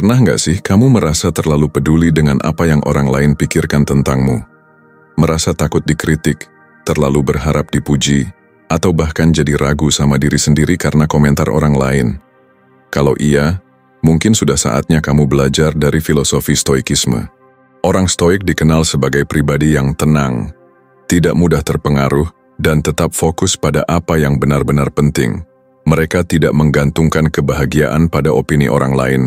Pernah nggak sih kamu merasa terlalu peduli dengan apa yang orang lain pikirkan tentangmu? Merasa takut dikritik, terlalu berharap dipuji, atau bahkan jadi ragu sama diri sendiri karena komentar orang lain? Kalau iya, mungkin sudah saatnya kamu belajar dari filosofi stoikisme. Orang stoik dikenal sebagai pribadi yang tenang, tidak mudah terpengaruh, dan tetap fokus pada apa yang benar-benar penting. Mereka tidak menggantungkan kebahagiaan pada opini orang lain,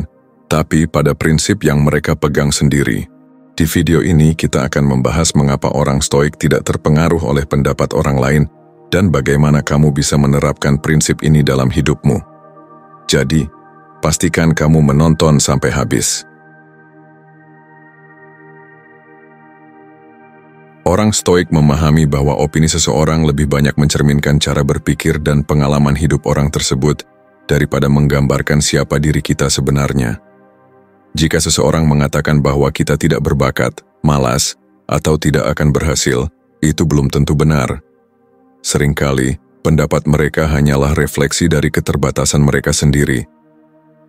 tapi pada prinsip yang mereka pegang sendiri. Di video ini kita akan membahas mengapa orang stoik tidak terpengaruh oleh pendapat orang lain dan bagaimana kamu bisa menerapkan prinsip ini dalam hidupmu. Jadi, pastikan kamu menonton sampai habis. Orang stoik memahami bahwa opini seseorang lebih banyak mencerminkan cara berpikir dan pengalaman hidup orang tersebut daripada menggambarkan siapa diri kita sebenarnya. Jika seseorang mengatakan bahwa kita tidak berbakat, malas, atau tidak akan berhasil, itu belum tentu benar. Seringkali, pendapat mereka hanyalah refleksi dari keterbatasan mereka sendiri.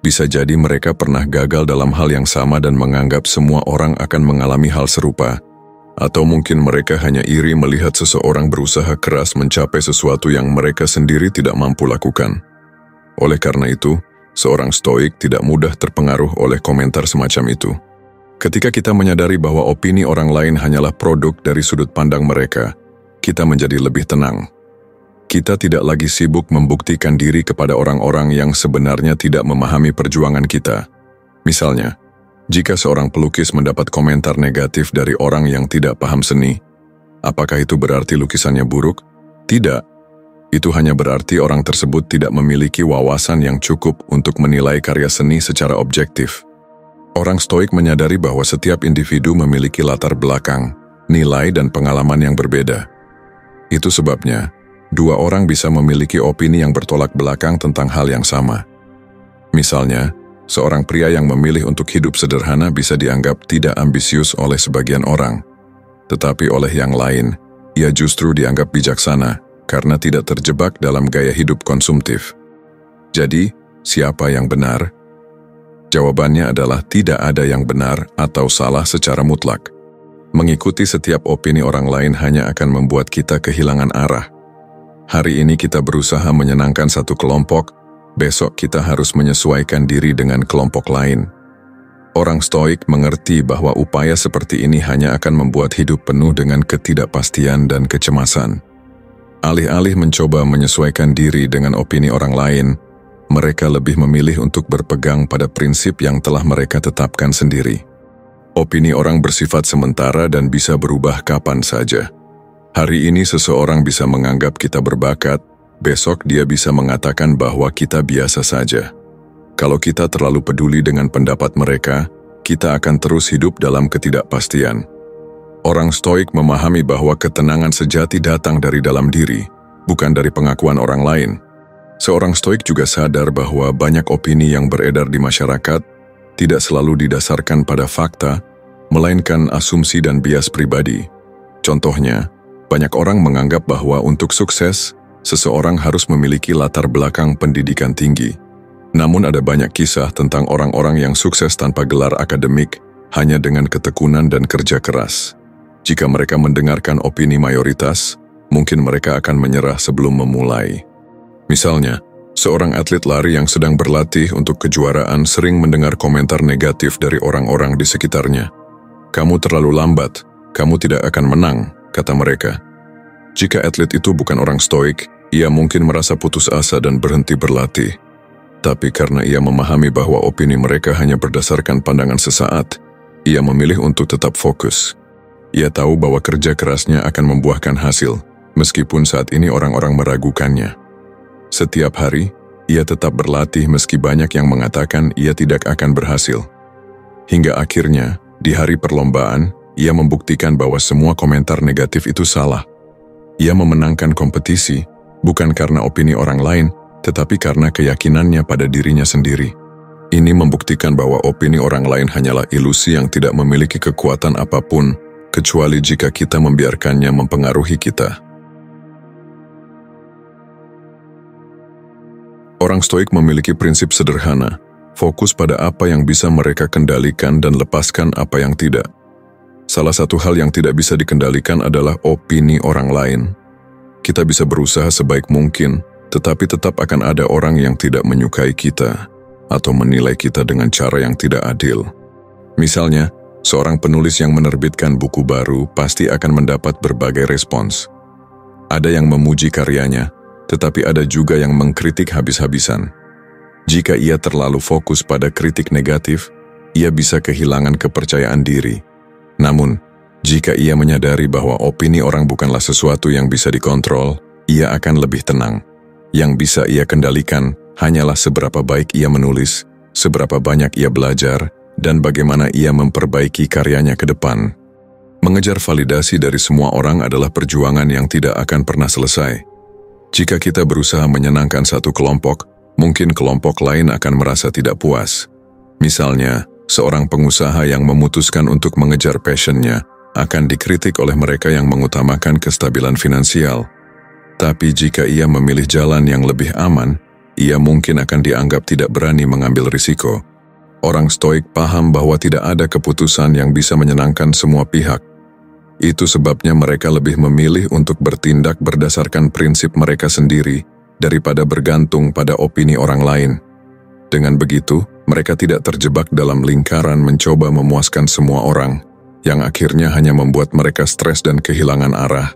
Bisa jadi mereka pernah gagal dalam hal yang sama dan menganggap semua orang akan mengalami hal serupa. Atau mungkin mereka hanya iri melihat seseorang berusaha keras mencapai sesuatu yang mereka sendiri tidak mampu lakukan. Oleh karena itu, seorang stoik tidak mudah terpengaruh oleh komentar semacam itu. Ketika kita menyadari bahwa opini orang lain hanyalah produk dari sudut pandang mereka, kita menjadi lebih tenang. Kita tidak lagi sibuk membuktikan diri kepada orang-orang yang sebenarnya tidak memahami perjuangan kita. Misalnya, jika seorang pelukis mendapat komentar negatif dari orang yang tidak paham seni, apakah itu berarti lukisannya buruk? Tidak. Itu hanya berarti orang tersebut tidak memiliki wawasan yang cukup untuk menilai karya seni secara objektif. Orang stoik menyadari bahwa setiap individu memiliki latar belakang, nilai dan pengalaman yang berbeda. Itu sebabnya, dua orang bisa memiliki opini yang bertolak belakang tentang hal yang sama. Misalnya, seorang pria yang memilih untuk hidup sederhana bisa dianggap tidak ambisius oleh sebagian orang. Tetapi oleh yang lain, ia justru dianggap bijaksana karena tidak terjebak dalam gaya hidup konsumtif. Jadi, siapa yang benar? Jawabannya adalah tidak ada yang benar atau salah secara mutlak. Mengikuti setiap opini orang lain hanya akan membuat kita kehilangan arah. Hari ini kita berusaha menyenangkan satu kelompok, besok kita harus menyesuaikan diri dengan kelompok lain. Orang stoik mengerti bahwa upaya seperti ini hanya akan membuat hidup penuh dengan ketidakpastian dan kecemasan. Alih-alih mencoba menyesuaikan diri dengan opini orang lain, mereka lebih memilih untuk berpegang pada prinsip yang telah mereka tetapkan sendiri. Opini orang bersifat sementara dan bisa berubah kapan saja. Hari ini seseorang bisa menganggap kita berbakat, besok dia bisa mengatakan bahwa kita biasa saja. Kalau kita terlalu peduli dengan pendapat mereka, kita akan terus hidup dalam ketidakpastian. Orang stoik memahami bahwa ketenangan sejati datang dari dalam diri, bukan dari pengakuan orang lain. Seorang stoik juga sadar bahwa banyak opini yang beredar di masyarakat tidak selalu didasarkan pada fakta, melainkan asumsi dan bias pribadi. Contohnya, banyak orang menganggap bahwa untuk sukses, seseorang harus memiliki latar belakang pendidikan tinggi. Namun ada banyak kisah tentang orang-orang yang sukses tanpa gelar akademik, hanya dengan ketekunan dan kerja keras. Jika mereka mendengarkan opini mayoritas, mungkin mereka akan menyerah sebelum memulai. Misalnya, seorang atlet lari yang sedang berlatih untuk kejuaraan sering mendengar komentar negatif dari orang-orang di sekitarnya. "Kamu terlalu lambat, kamu tidak akan menang," kata mereka. Jika atlet itu bukan orang stoik, ia mungkin merasa putus asa dan berhenti berlatih. Tapi karena ia memahami bahwa opini mereka hanya berdasarkan pandangan sesaat, ia memilih untuk tetap fokus. Ia tahu bahwa kerja kerasnya akan membuahkan hasil, meskipun saat ini orang-orang meragukannya. Setiap hari, ia tetap berlatih meski banyak yang mengatakan ia tidak akan berhasil. Hingga akhirnya, di hari perlombaan, ia membuktikan bahwa semua komentar negatif itu salah. Ia memenangkan kompetisi, bukan karena opini orang lain, tetapi karena keyakinannya pada dirinya sendiri. Ini membuktikan bahwa opini orang lain hanyalah ilusi yang tidak memiliki kekuatan apapun, kecuali jika kita membiarkannya mempengaruhi kita. Orang stoik memiliki prinsip sederhana, Fokus pada apa yang bisa mereka kendalikan dan lepaskan apa yang tidak. Salah satu hal yang tidak bisa dikendalikan adalah opini orang lain. Kita bisa berusaha sebaik mungkin, tetapi tetap akan ada orang yang tidak menyukai kita atau menilai kita dengan cara yang tidak adil. Misalnya, seorang penulis yang menerbitkan buku baru pasti akan mendapat berbagai respons. Ada yang memuji karyanya, tetapi ada juga yang mengkritik habis-habisan. Jika ia terlalu fokus pada kritik negatif, ia bisa kehilangan kepercayaan diri. Namun, jika ia menyadari bahwa opini orang bukanlah sesuatu yang bisa dikontrol, ia akan lebih tenang. Yang bisa ia kendalikan hanyalah seberapa baik ia menulis, seberapa banyak ia belajar, dan bagaimana ia memperbaiki karyanya ke depan. Mengejar validasi dari semua orang adalah perjuangan yang tidak akan pernah selesai. Jika kita berusaha menyenangkan satu kelompok, mungkin kelompok lain akan merasa tidak puas. Misalnya, seorang pengusaha yang memutuskan untuk mengejar passion-nya akan dikritik oleh mereka yang mengutamakan kestabilan finansial. Tapi jika ia memilih jalan yang lebih aman, ia mungkin akan dianggap tidak berani mengambil risiko. Orang stoik paham bahwa tidak ada keputusan yang bisa menyenangkan semua pihak. Itu sebabnya mereka lebih memilih untuk bertindak berdasarkan prinsip mereka sendiri daripada bergantung pada opini orang lain. Dengan begitu, mereka tidak terjebak dalam lingkaran mencoba memuaskan semua orang, yang akhirnya hanya membuat mereka stres dan kehilangan arah.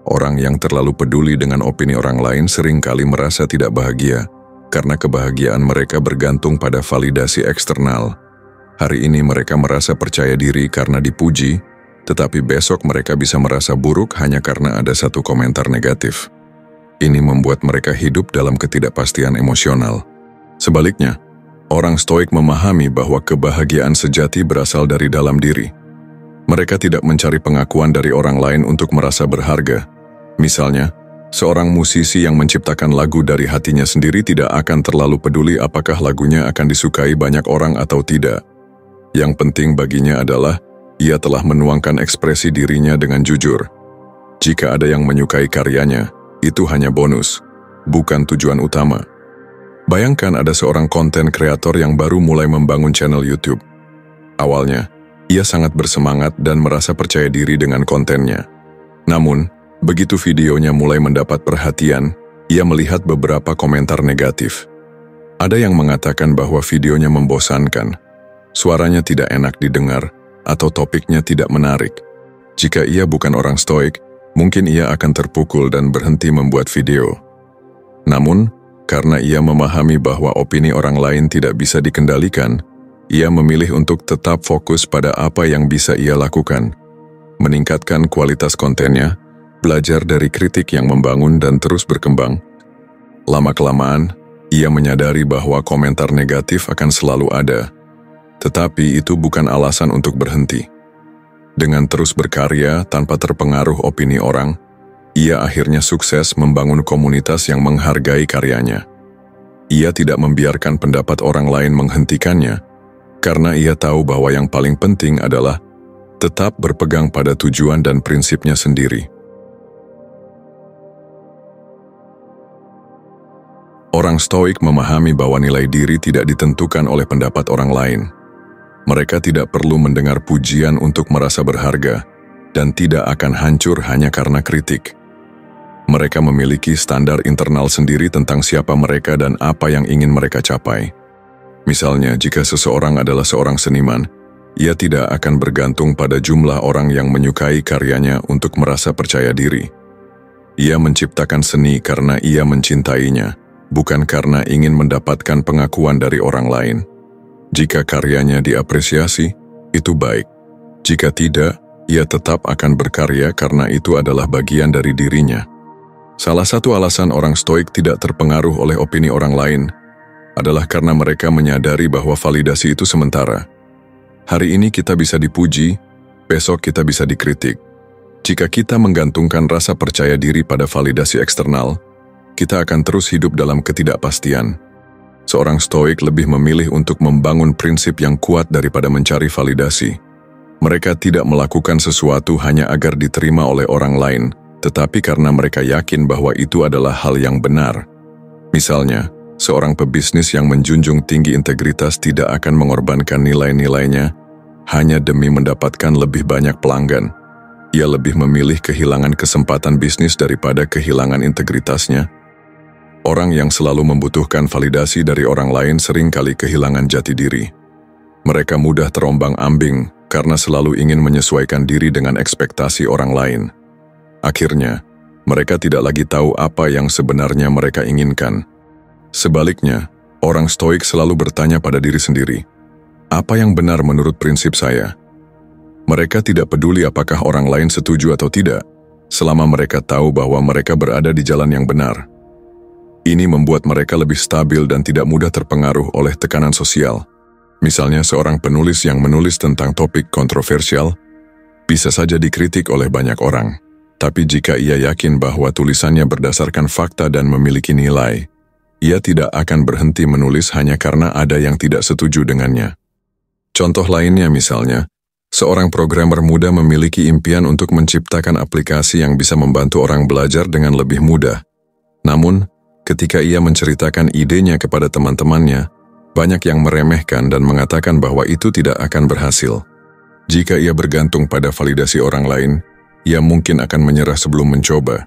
Orang yang terlalu peduli dengan opini orang lain seringkali merasa tidak bahagia, karena kebahagiaan mereka bergantung pada validasi eksternal. Hari ini mereka merasa percaya diri karena dipuji, tetapi besok mereka bisa merasa buruk hanya karena ada satu komentar negatif. Ini membuat mereka hidup dalam ketidakpastian emosional. Sebaliknya, orang stoik memahami bahwa kebahagiaan sejati berasal dari dalam diri. Mereka tidak mencari pengakuan dari orang lain untuk merasa berharga. Misalnya, seorang musisi yang menciptakan lagu dari hatinya sendiri tidak akan terlalu peduli apakah lagunya akan disukai banyak orang atau tidak. Yang penting baginya adalah, ia telah menuangkan ekspresi dirinya dengan jujur. Jika ada yang menyukai karyanya, itu hanya bonus, bukan tujuan utama. Bayangkan ada seorang konten kreator yang baru mulai membangun channel YouTube. Awalnya, ia sangat bersemangat dan merasa percaya diri dengan kontennya. Namun, begitu videonya mulai mendapat perhatian, ia melihat beberapa komentar negatif. Ada yang mengatakan bahwa videonya membosankan, suaranya tidak enak didengar, atau topiknya tidak menarik. Jika ia bukan orang stoik, mungkin ia akan terpukul dan berhenti membuat video. Namun, karena ia memahami bahwa opini orang lain tidak bisa dikendalikan, ia memilih untuk tetap fokus pada apa yang bisa ia lakukan. Meningkatkan kualitas kontennya, belajar dari kritik yang membangun dan terus berkembang. Lama-kelamaan, ia menyadari bahwa komentar negatif akan selalu ada, tetapi itu bukan alasan untuk berhenti. Dengan terus berkarya tanpa terpengaruh opini orang, ia akhirnya sukses membangun komunitas yang menghargai karyanya. Ia tidak membiarkan pendapat orang lain menghentikannya, karena ia tahu bahwa yang paling penting adalah tetap berpegang pada tujuan dan prinsipnya sendiri. Orang stoik memahami bahwa nilai diri tidak ditentukan oleh pendapat orang lain. Mereka tidak perlu mendengar pujian untuk merasa berharga, dan tidak akan hancur hanya karena kritik. Mereka memiliki standar internal sendiri tentang siapa mereka dan apa yang ingin mereka capai. Misalnya, jika seseorang adalah seorang seniman, ia tidak akan bergantung pada jumlah orang yang menyukai karyanya untuk merasa percaya diri. Ia menciptakan seni karena ia mencintainya, bukan karena ingin mendapatkan pengakuan dari orang lain. Jika karyanya diapresiasi, itu baik. Jika tidak, ia tetap akan berkarya karena itu adalah bagian dari dirinya. Salah satu alasan orang stoik tidak terpengaruh oleh opini orang lain adalah karena mereka menyadari bahwa validasi itu sementara. Hari ini kita bisa dipuji, besok kita bisa dikritik. Jika kita menggantungkan rasa percaya diri pada validasi eksternal, kita akan terus hidup dalam ketidakpastian. Seorang stoik lebih memilih untuk membangun prinsip yang kuat daripada mencari validasi. Mereka tidak melakukan sesuatu hanya agar diterima oleh orang lain, tetapi karena mereka yakin bahwa itu adalah hal yang benar. Misalnya, Seorang pebisnis yang menjunjung tinggi integritas tidak akan mengorbankan nilai-nilainya hanya demi mendapatkan lebih banyak pelanggan. Ia lebih memilih kehilangan kesempatan bisnis daripada kehilangan integritasnya. Orang yang selalu membutuhkan validasi dari orang lain seringkali kehilangan jati diri. Mereka mudah terombang-ambing karena selalu ingin menyesuaikan diri dengan ekspektasi orang lain. Akhirnya, mereka tidak lagi tahu apa yang sebenarnya mereka inginkan. Sebaliknya, orang stoik selalu bertanya pada diri sendiri, apa yang benar menurut prinsip saya? Mereka tidak peduli apakah orang lain setuju atau tidak, selama mereka tahu bahwa mereka berada di jalan yang benar. Ini membuat mereka lebih stabil dan tidak mudah terpengaruh oleh tekanan sosial. Misalnya seorang penulis yang menulis tentang topik kontroversial, bisa saja dikritik oleh banyak orang. Tapi jika ia yakin bahwa tulisannya berdasarkan fakta dan memiliki nilai, ia tidak akan berhenti menulis hanya karena ada yang tidak setuju dengannya. Contoh lainnya misalnya, seorang programmer muda memiliki impian untuk menciptakan aplikasi yang bisa membantu orang belajar dengan lebih mudah. Namun, ketika ia menceritakan idenya kepada teman-temannya, banyak yang meremehkan dan mengatakan bahwa itu tidak akan berhasil. Jika ia bergantung pada validasi orang lain, ia mungkin akan menyerah sebelum mencoba.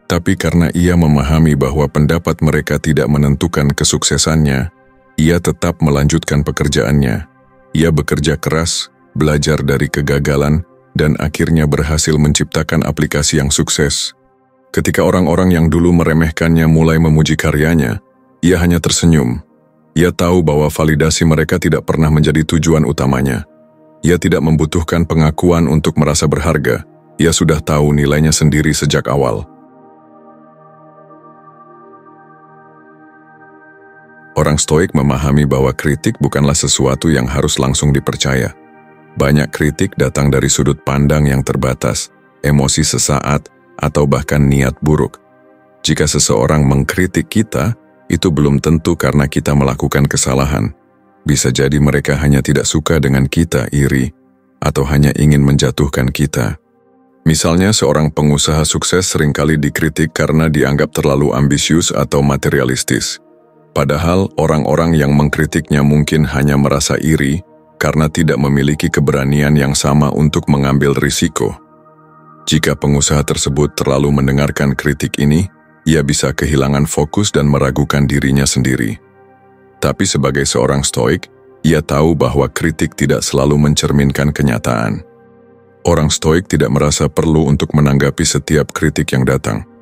Tapi karena ia memahami bahwa pendapat mereka tidak menentukan kesuksesannya, ia tetap melanjutkan pekerjaannya. Ia bekerja keras, belajar dari kegagalan, dan akhirnya berhasil menciptakan aplikasi yang sukses. Ketika orang-orang yang dulu meremehkannya mulai memuji karyanya, ia hanya tersenyum. Ia tahu bahwa validasi mereka tidak pernah menjadi tujuan utamanya. Ia tidak membutuhkan pengakuan untuk merasa berharga. Ia sudah tahu nilainya sendiri sejak awal. Orang stoik memahami bahwa kritik bukanlah sesuatu yang harus langsung dipercaya. Banyak kritik datang dari sudut pandang yang terbatas, emosi sesaat, atau bahkan niat buruk. Jika seseorang mengkritik kita, itu belum tentu karena kita melakukan kesalahan. Bisa jadi mereka hanya tidak suka dengan kita, iri, atau hanya ingin menjatuhkan kita. Misalnya seorang pengusaha sukses seringkali dikritik karena dianggap terlalu ambisius atau materialistis. Padahal orang-orang yang mengkritiknya mungkin hanya merasa iri karena tidak memiliki keberanian yang sama untuk mengambil risiko. Jika pengusaha tersebut terlalu mendengarkan kritik ini, ia bisa kehilangan fokus dan meragukan dirinya sendiri. Tapi sebagai seorang stoik, ia tahu bahwa kritik tidak selalu mencerminkan kenyataan. Orang stoik tidak merasa perlu untuk menanggapi setiap kritik yang datang.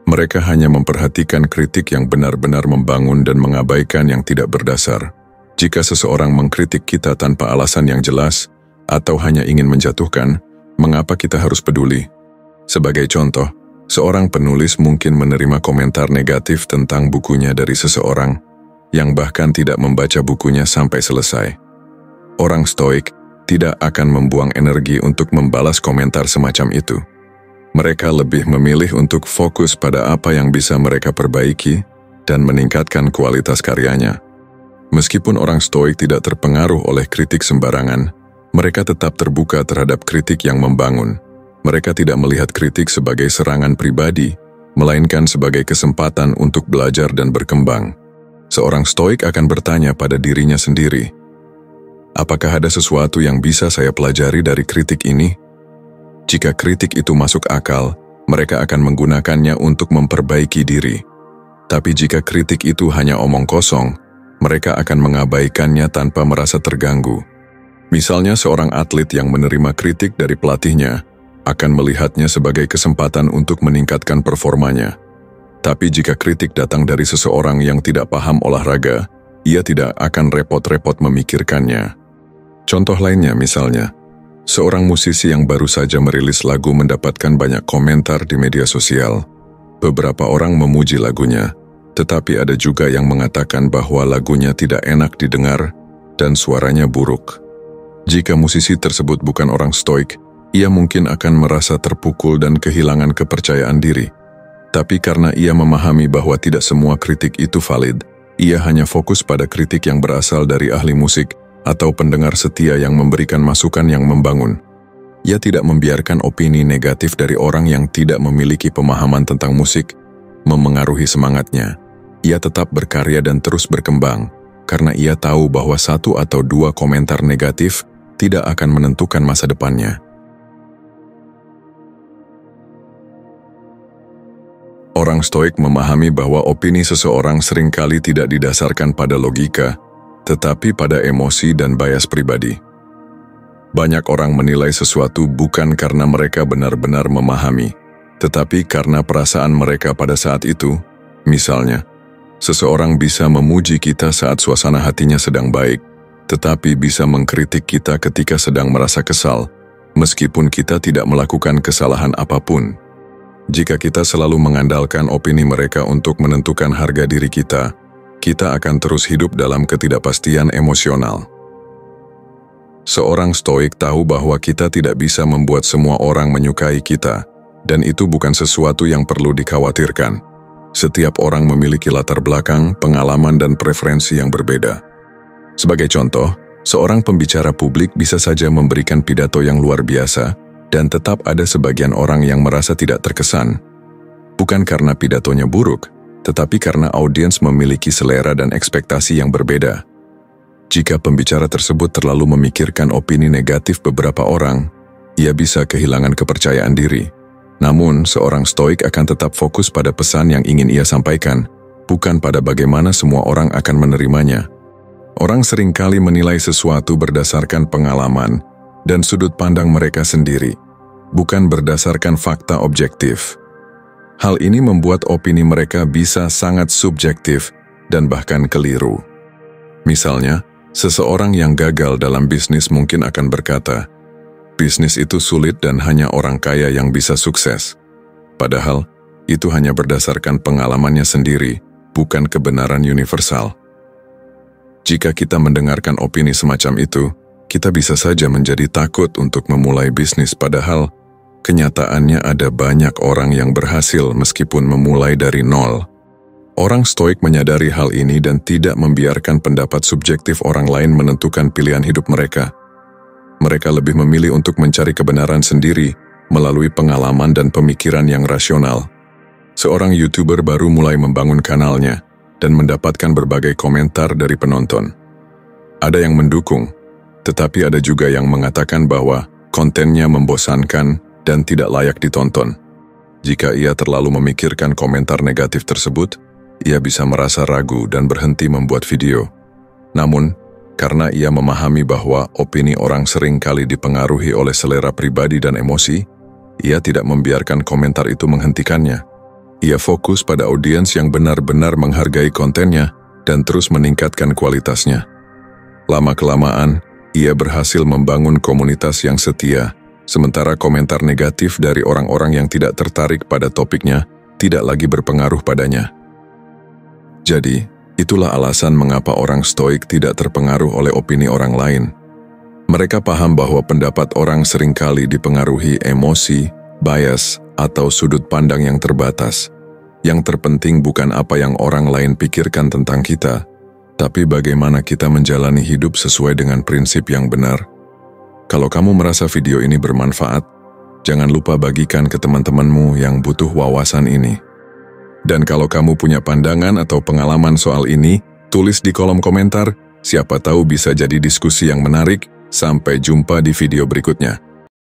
Mereka hanya memperhatikan kritik yang benar-benar membangun dan mengabaikan yang tidak berdasar. Jika seseorang mengkritik kita tanpa alasan yang jelas atau hanya ingin menjatuhkan, mengapa kita harus peduli? Sebagai contoh, seorang penulis mungkin menerima komentar negatif tentang bukunya dari seseorang yang bahkan tidak membaca bukunya sampai selesai. Orang stoik tidak akan membuang energi untuk membalas komentar semacam itu. Mereka lebih memilih untuk fokus pada apa yang bisa mereka perbaiki dan meningkatkan kualitas karyanya. Meskipun orang stoik tidak terpengaruh oleh kritik sembarangan, mereka tetap terbuka terhadap kritik yang membangun. Mereka tidak melihat kritik sebagai serangan pribadi, melainkan sebagai kesempatan untuk belajar dan berkembang. Seorang stoik akan bertanya pada dirinya sendiri, apakah ada sesuatu yang bisa saya pelajari dari kritik ini? Jika kritik itu masuk akal, mereka akan menggunakannya untuk memperbaiki diri. Tapi jika kritik itu hanya omong kosong, mereka akan mengabaikannya tanpa merasa terganggu. Misalnya seorang atlet yang menerima kritik dari pelatihnya akan melihatnya sebagai kesempatan untuk meningkatkan performanya. Tapi jika kritik datang dari seseorang yang tidak paham olahraga, ia tidak akan repot-repot memikirkannya. Contoh lainnya misalnya, seorang musisi yang baru saja merilis lagu mendapatkan banyak komentar di media sosial. Beberapa orang memuji lagunya, tetapi ada juga yang mengatakan bahwa lagunya tidak enak didengar dan suaranya buruk. Jika musisi tersebut bukan orang stoik, ia mungkin akan merasa terpukul dan kehilangan kepercayaan diri. Tapi karena ia memahami bahwa tidak semua kritik itu valid, ia hanya fokus pada kritik yang berasal dari ahli musik atau pendengar setia yang memberikan masukan yang membangun. Ia tidak membiarkan opini negatif dari orang yang tidak memiliki pemahaman tentang musik memengaruhi semangatnya. Ia tetap berkarya dan terus berkembang, karena ia tahu bahwa 1 atau 2 komentar negatif tidak akan menentukan masa depannya. Orang stoik memahami bahwa opini seseorang seringkali tidak didasarkan pada logika, tetapi pada emosi dan bias pribadi. Banyak orang menilai sesuatu bukan karena mereka benar-benar memahami, tetapi karena perasaan mereka pada saat itu. Misalnya, seseorang bisa memuji kita saat suasana hatinya sedang baik, tetapi bisa mengkritik kita ketika sedang merasa kesal, meskipun kita tidak melakukan kesalahan apapun. Jika kita selalu mengandalkan opini mereka untuk menentukan harga diri kita akan terus hidup dalam ketidakpastian emosional. Seorang stoik tahu bahwa kita tidak bisa membuat semua orang menyukai kita, dan itu bukan sesuatu yang perlu dikhawatirkan. Setiap orang memiliki latar belakang, pengalaman, dan preferensi yang berbeda. Sebagai contoh, seorang pembicara publik bisa saja memberikan pidato yang luar biasa, dan tetap ada sebagian orang yang merasa tidak terkesan. Bukan karena pidatonya buruk, tetapi karena audiens memiliki selera dan ekspektasi yang berbeda. Jika pembicara tersebut terlalu memikirkan opini negatif beberapa orang, ia bisa kehilangan kepercayaan diri. Namun, seorang stoik akan tetap fokus pada pesan yang ingin ia sampaikan, bukan pada bagaimana semua orang akan menerimanya. Orang seringkali menilai sesuatu berdasarkan pengalaman dan sudut pandang mereka sendiri, bukan berdasarkan fakta objektif. Hal ini membuat opini mereka bisa sangat subjektif dan bahkan keliru. Misalnya, seseorang yang gagal dalam bisnis mungkin akan berkata, bisnis itu sulit dan hanya orang kaya yang bisa sukses. Padahal, itu hanya berdasarkan pengalamannya sendiri, bukan kebenaran universal. Jika kita mendengarkan opini semacam itu, kita bisa saja menjadi takut untuk memulai bisnis, padahal kenyataannya ada banyak orang yang berhasil meskipun memulai dari nol. Orang stoik menyadari hal ini dan tidak membiarkan pendapat subjektif orang lain menentukan pilihan hidup mereka. Mereka lebih memilih untuk mencari kebenaran sendiri melalui pengalaman dan pemikiran yang rasional. Seorang YouTuber baru mulai membangun kanalnya dan mendapatkan berbagai komentar dari penonton. Ada yang mendukung, tetapi ada juga yang mengatakan bahwa kontennya membosankan dan tidak layak ditonton. Jika ia terlalu memikirkan komentar negatif tersebut, ia bisa merasa ragu dan berhenti membuat video. Namun, karena ia memahami bahwa opini orang seringkali dipengaruhi oleh selera pribadi dan emosi, ia tidak membiarkan komentar itu menghentikannya. Ia fokus pada audiens yang benar-benar menghargai kontennya dan terus meningkatkan kualitasnya. Lama-kelamaan, ia berhasil membangun komunitas yang setia, sementara komentar negatif dari orang-orang yang tidak tertarik pada topiknya tidak lagi berpengaruh padanya. Jadi, itulah alasan mengapa orang stoik tidak terpengaruh oleh opini orang lain. Mereka paham bahwa pendapat orang seringkali dipengaruhi emosi, bias, atau sudut pandang yang terbatas. Yang terpenting bukan apa yang orang lain pikirkan tentang kita, tapi bagaimana kita menjalani hidup sesuai dengan prinsip yang benar. Kalau kamu merasa video ini bermanfaat, jangan lupa bagikan ke teman-temanmu yang butuh wawasan ini. Dan kalau kamu punya pandangan atau pengalaman soal ini, tulis di kolom komentar, siapa tahu bisa jadi diskusi yang menarik. Sampai jumpa di video berikutnya.